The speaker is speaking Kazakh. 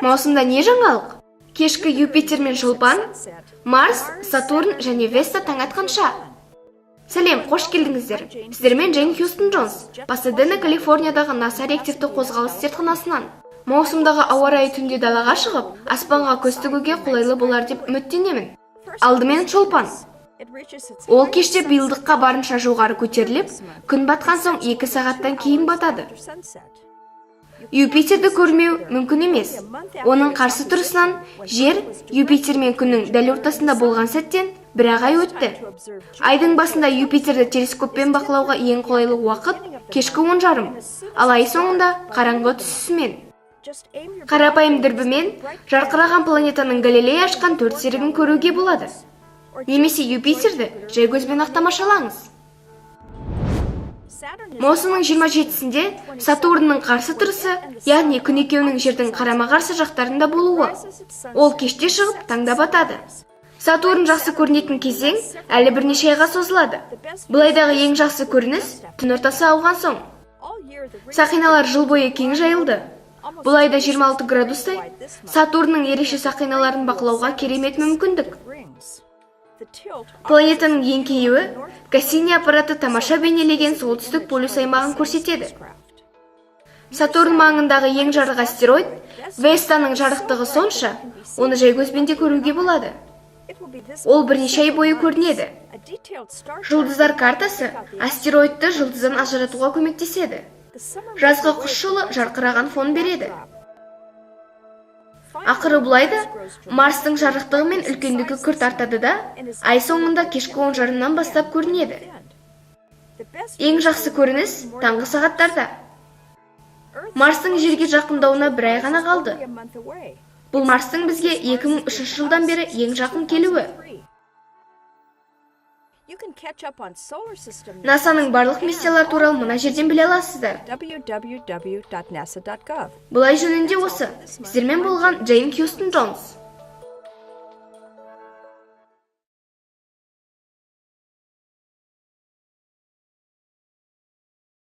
Маусымда не жаңалық? Кешкі Юпитер мен Шолпан, Марс, Сатурн және Веста таң атқанша. Сәлем, қош келдіңіздер. Сіздермен Джейн Хьюстон Джонс, Пасадена, Калифорниядағы NASA реактивті қозғалыс зертханасынан. Маусымдағы ауа райы түнде далаға шығып, аспанға көз тігуге қолайлы болар деп үміттенемін. Алдымен Шолпан. Ол кеште биылдыққа барынша жоғары көтеріліп, күн батқан соң 2 сағаттан кейін батады. Юпитерді көрмеу мүмкін емес. Оның қарсы тұрысынан жер Юпитер мен күннің дәл ортасында болған сәттен 1 ай өтті. Айдың басында Юпитерді телескоппен бақылауға ең қолайлы уақыт кешкі 10:30, ал ай соңында қараңғы түсісімен. Қарапайым дүрбімен жарқыраған планетаның Галилей ашқан 4 серігін көруге болады. Немесе Юпитерді жай көзбен ақ тамашалаңыз. Маусымның 27-сінде Сатурнның қарсы тұрысы, яғни күн екеуінің жердің қарама-қарсы жақтарында болуы. Ол кеште шығып, таңда батады. Сатурн жақсы көрінетін кезең әлі бірнеше айға созылады. Бұлайдағы ең жақсы көрініс түн ортасы ауған соң. Сақиналар жыл бойы кең жайылды. Бұл айда 26 градустай Сатурнның ерекше сақиналарын бақылауға керемет мүмкіндік. Планетаның еңкеюі Кассини аппараты тамаша бейнелеген солтүстік полюс аймағын көрсетеді. Сатурн маңындағы ең жарық астероид Вестаның жарықтығы сонша, оны жай көзбен де көруге болады. Ол бірнеше ай бойы көрінеді. Жұлдыздар картасы астероидты жұлдыздан ажыратуға көмектеседі. Жазғы құс жолы жарқыраған фон береді. Ақыры бұлайда Марстың жарықтығы мен үлкендігі күрт артады да, ай соңында кешкі 10:30-нан бастап көрінеді. Ең жақсы көрініс таңғы сағаттарда. Марстың жерге жақындауына 1 ай ғана қалды. Бұл Марстың бізге 2003 жылдан бері ең жақын келуі. НАСАның барлық миссиялар туралы мына жерден біле аласыздар. www.nasa.gov. Бұлай жөнінде осы. Сіздермен болған Джейн Хьюстон Джонс.